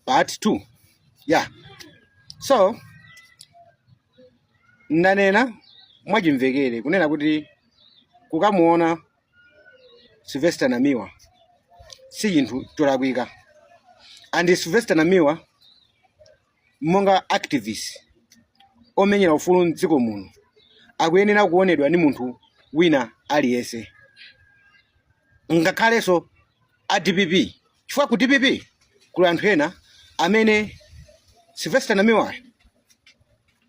part 2. Yeah. So ndanena mwajimvekere kunena kuti kukamuona Sylvester Namiwa si chinthu cholakwika. And Sylvester Namiwa monga activist omenyera ufulu mdziko muno akuyenera kuonedwa ni munthu wina aliyense, ngakhalenso a DPP. Chifukwa ku DPP kuli anthu ena amene Sylvester Namiwa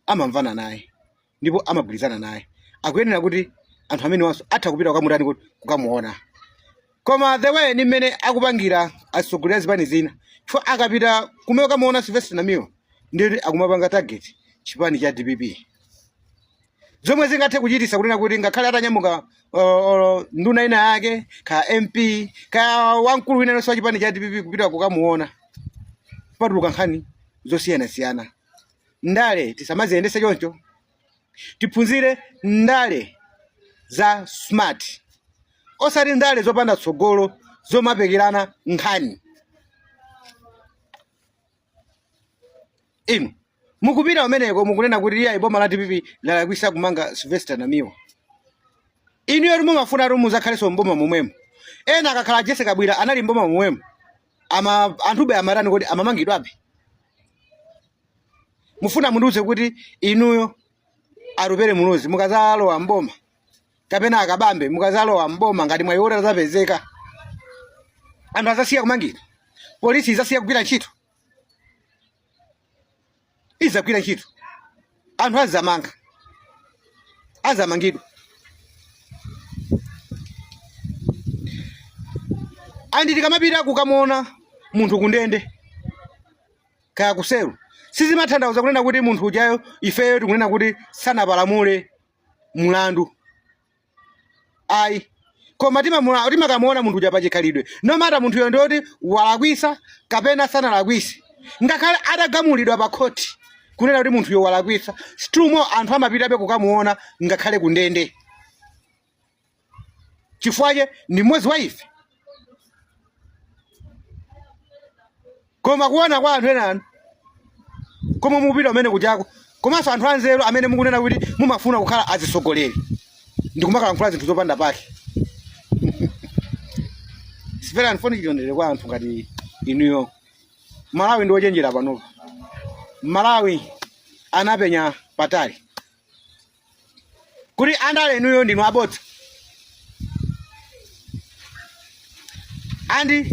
amamvana naye ndipo amagwirizana naye. Akuyenera kuti anthu amene wanso atha kupita kukamutani kuti kukamuona. Koma the way ni mmene akupangira asogolera zipani zina, chifukwa akapita kumene kukamuona Sylvester Namiwa ndiye akumapanga target chipani cha DPP. Zomwe zingathe kuchitisa kunena kuti ngakhale atanyamuka nduna ina yake ka MP ka wankulu wina wa chipani cha DPP kupita kukamuona, patuluka nkhani zosiyana-siyana. Ndale tisamaziyendesa choncho, tiphunzire ndale za smart, osati ndale zopanda tsogolo zomapekerana nkhani. Inu mukupita umeneko mukunena kuti iya iboma la DPP lalakwisa kumanga Sylvester Namiwa. Inu yori mumafuna ati muzakhaleso mboma momwemo. Ena akakhala Jesse Kabwira anali mboma momwemo, anthube amarani kuti amamangidwabe. Mufuna munduze kuti inuyo arupere mulozi mukazalowa mboma kapena akabambe mukazalowa mboma ngati mwayiwota zapezeka, anthu azasiya kumangidwa, polisi izasiya kugwira ntchito, izagwira ntchito, anthu azamangidwa. Andi tikamapita kukamuona munthu kundende kaya kuselu, sizimatanthauza kunena kuti munthu ujayo ifeyo tikunena kuti sanapalamule mulandu. Ayi, koma timakamuona munthu uja pachikhalidwe, no matter munthu yo ndoti walakwisa kapena sanalakwise, ngakhale atagamulidwa pa khoti kunena kuti munthu yo walakwisa, situmo anthu amapitabe kukamuona ngakhale kundende. Chifukwa ndi mmodzi wa ife. Koma kuona kwa anthu enanu koma mupita umene kujako, komanso anthu anzeru amene mukunena kuti mumafuna kukhala azisogoleri ndikumakala zinthu zopanda pake. Sifera nfoni chilondere kwa anthu ngati inuyo. Malawi ndi ochenjera panopo. Malawi anapenya patali kuti andale inuyo ndinu abodza. Andi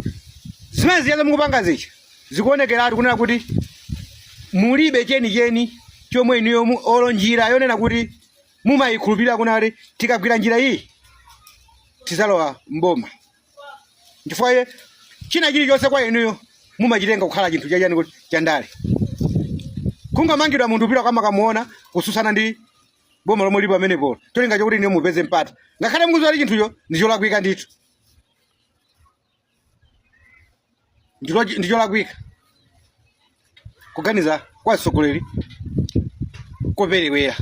zimene ziyaza mukupanga zicha zikuonekeratu kunena kuti mulibe cheni chomwe inuyo olo njira yonena kuti mumayikhulupirira kuna kuti tikagwira njira iyi tizalowa mboma. Chifukwa china chilichonse kwa inuyo mumachitenga kukhala chinthu chachani kuti chandale. Kungamangidwa munthu upita kamakamuona kususana ndi boma lomwe lipo amenepo, tolinga chokuti inuyo mupeze mpata, ngakhale mukudziwa kuti chinthucho ndi cholakwika ndithu. Ndi cholakwika kuganiza kwa asogoleri koperewera.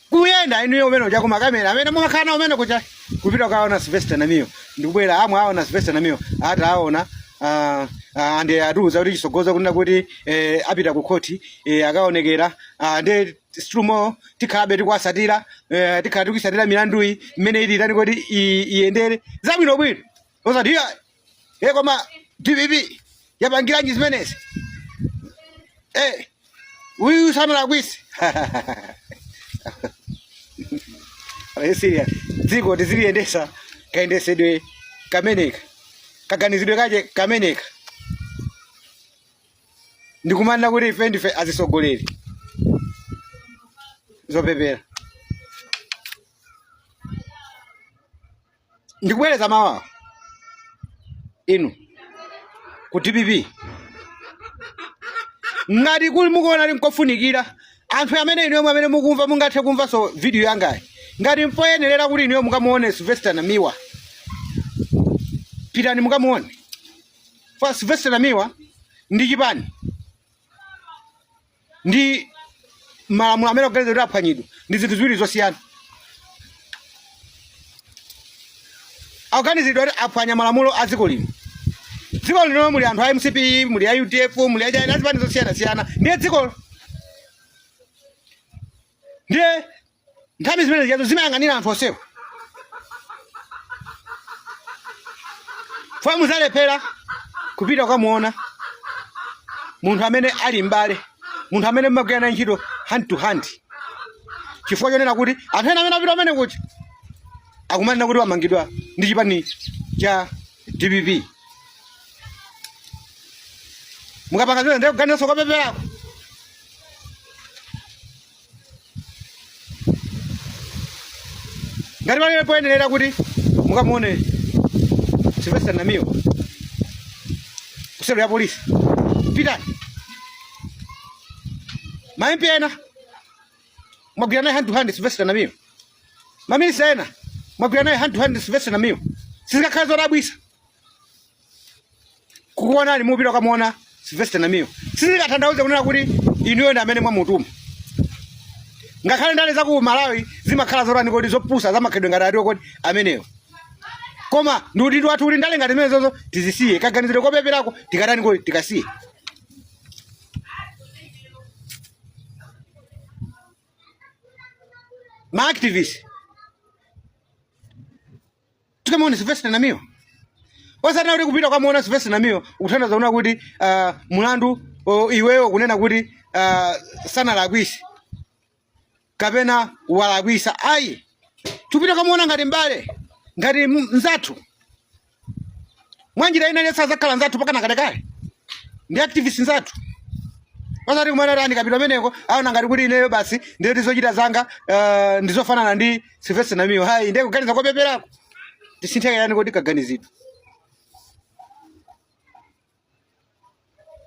Kuyenda inuyo umene uja kumakamera amene mumakhala umene kuja kupita kukaona Sylvester Namiwa, ndikubwera amwe aona Sylvester Namiwa ata aona ande atuza kuti chisogoza kunena kuti apita ku khoti akaonekera ande strumo tikhalabe tikwasatira tikhala tikwisatira milanduyi mmene ili tani kuti iyendere zabwino bwino. Osati koma DPP yapangiranji zimenezi uyu sanalakwise. Serious dziko tiziliyendesa kayendesedwe kameneka, kaganizidwe kaje kameneka, ndikumana kuti ife ndife azisogoleri zopepera. Ndikubwereza mawa inu ku DPP ngati kuli mukuona ali mkofunikira anthu amene inu amene mukumva mungathe kumva so video yangayi, ngati mpoyenerera kuti inu mukamuone Sylvester Namiwa, pitani mukamuone. For Sylvester Namiwa ndi chipani ndi malamulo amene oganiza aphwanyidwa ndi zinthu ziwiri zosiyana. Aganizidwa aphwanya malamulo a dziko lino dziko lino muli anthu a MCP, muli a UDF, muli a jani azipani zosiyana ndiye dziko ndiye nthawi zimene ziyazo zimayang'anira anthu onsewo. Famu zalephera kupita kukamuona munthu amene ali mbale, munthu amene mmagwirana ntchito hand to hand, chifukwa chonena kuti anthu ena amene apita amene kuti akumanena kuti wamangidwa ndi chipani cha DPP. Mukapanga zimene ndiye kuganiranso kopepera. Ngati pamene poyenera kuti mukamuone Sylvester Namiwa kuselo ya polisi pitani. Ma MP ena mwagwirana hand to hand Sylvester Namiwa, maminista ena mwagwirana hand to hand Sylvester Namiwa. Sizikakhala zodabwisa kukuonani mupita ukamuona Sylvester Namiwa. Sizikatanthauza kunena kuti inuyo ndi amene mwamutuma. Ngakhale ndale za ku Malawi zimakhala zorani kodi zopusa zamakhalidwe ngati atiwo kodi amenewo. Koma ndi watu uli ndale ngati menezozo tizisiye, kaganizire kopeperako tikatani kodi tikasiye. Ma activist tukamone Sylvester Namiwa. Wasana uli kupita ukamuona Sylvester Namiwa ukuthandiza kuna kuti mulandu iweyo kunena kuti sana lagwisi kapena walagwisa. Ayi, tupita kamuona ngati mbale, ngati nzathu. Mwanjira ina yesa zakhala nzathu pakana kalekale ndi activist nzathu. Wasati kumana rani kapita meneko aona ngati kuti ineyo basi ndiye tizochita zanga ndizofanana ndi Sylvester Namiwa. Hayi, ndiye kuganiza kopeperako tisintheke yani kodi kaganizidwa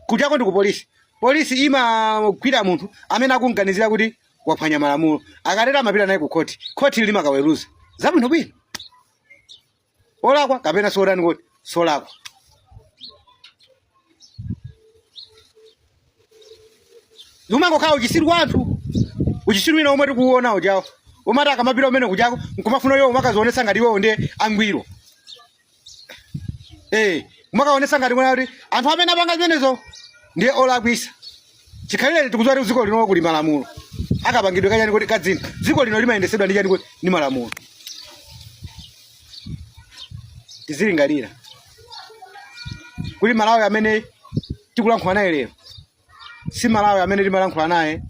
kujako ndi ku polisi. Polisi imagwira munthu amene akunganizira kuti waphwanya malamulo, akalera amapita naye ku koti. Koti ili makaweruza zabwino bwino, olakwa kapena solani kodi solakwa. Lumangokhala uchisiru wanthu, uchisiru wina omwe tikuona ujawo omati akamapita umene kujako nkumafuna yo umakazoonesa ngati iwewo ndiye angwiro. Umakaonesa ngati mwana kuti anthu amene apanga zimenezo ndiye olakwisa. Chikhalire tikudziwa kuti dziko lino kuli malamulo, akapangidwe kanyani kuti kadzina dziko lino limayendesedwa ndi chani kuti ni malamulo. Tizilingalira kuli Malawi amene tikulankhula naye lero si Malawi amene timalankhula naye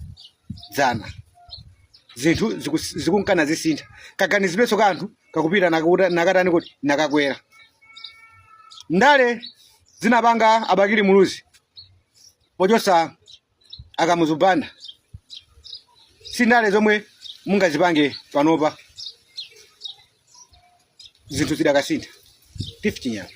dzana. Zinthu zikunkana zisintha, kaganizidwenso kanthu kakupita nakatani kuti nakakwera. Ndale zinapanga Abakili Muluzi pochosa akamuzubanda, si ndale zomwe mungazipange panopa. Zinthu zidakasintha 50 nyama.